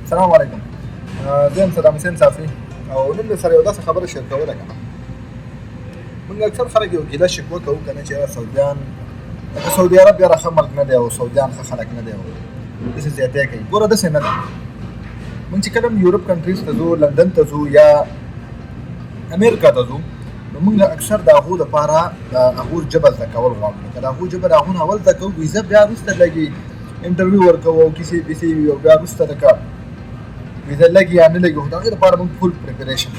السلام علیکم. زه یم صدام حسین صافي او نن مې سره یو داسې خبره شیر کوله که نه. موږ اکثر خلک یو ګیله شکوه کوو که نه چې یاره سعودیان لکه سعودي عرب یاره ښه ملک نه دی او سعودیان ښه خلک نه دی او داسې زیاتی کوي. ګوره داسې نه ده. موږ چې کله یورپ کنټریز ته ځو، لندن ته ځو یا امریکا ته ځو، نو موږ اکثر د هغو دپاره د هغو ژبه زده کول غواړو. که د هغو ژبه د هغو نه اول زده کوو، ویزه بیا وروسته لګي انټرویو ورکوو او کیسې پیسې وي او بیا وروسته د کار ویزه لګي یا نه لګي، خو د هغې دپاره موږ فول پریپریشن.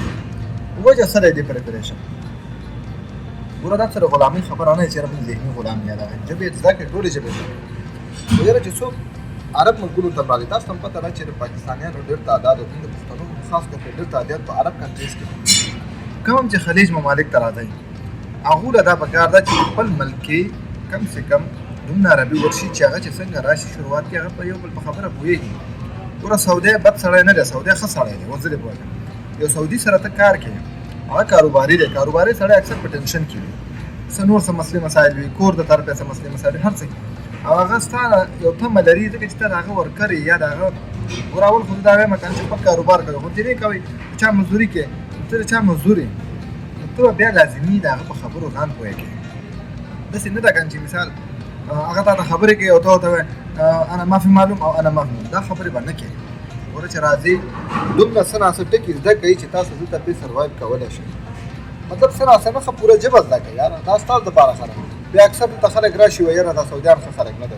وجه څه دی د پریپریشن؟ ګوره دا څه د غلامۍ خبره نه ده چې یاره موږ ذهني غلام یا دغه ژبې زده کړې، ټولې ژبې زده کړې. خو یاره چې څوک عرب ملکونو ته راغلي، تاسو ته هم پته ده چې د پاکستانیانو ډېر تعداد او د پښتنو خاص کر ډېر تعداد په عرب کنټریز کې کوم هم چې خلیج ممالک ته راځي، هغو له دا پکار ده چې خپل ملک کې کم سے کم دومره عربي ورشي چې هغه چې څنګه راشي شروعات کې هغه په یو بل په خبره پوهېږي. ګوره سعودی بد سړی نه دی، سعودی ښه سړی دی. اوس زه دې پوهېږم یو سعودي سره ته کار کوې، هغه کاروباري دی. کاروباري سړی اکثر په ټینشن کې وي، څه نور څه مسلې مسایل وي، کور د طرفه څه مسلې مسایل وي، هر څه او هغه ستا یو تمه لري ځکه چې ته د هغه ورکر یې یا د هغه ګوره اول خو زه دا وایم کنه چې خپل کاروبار کوي، خو ځینې کوي چا مزدوري کوي، ته د چا مزدور یې نو ته به بیا لازمي د هغه په خبرو ځان پوهه کوې. داسې نه ده کنه چې مثال هغه تا ته خبرې کوي او ته ورته وایې انا ما فی معلوم او انا ما فی معلوم، دا خبرې به نه کوې. ګوره چې راځئ دومره څه ناڅه ټکي زده کوئ چې تاسو دلته پرې سروایو کولی شئ. مطلب څه ناڅه نه ښه پوره ژبه زده کوئ، یاره دا ستاسو دپاره ښه ده. بیا اکثر دلته خلک راشي وایي یاره دا سعودیان ښه خلک نه دی.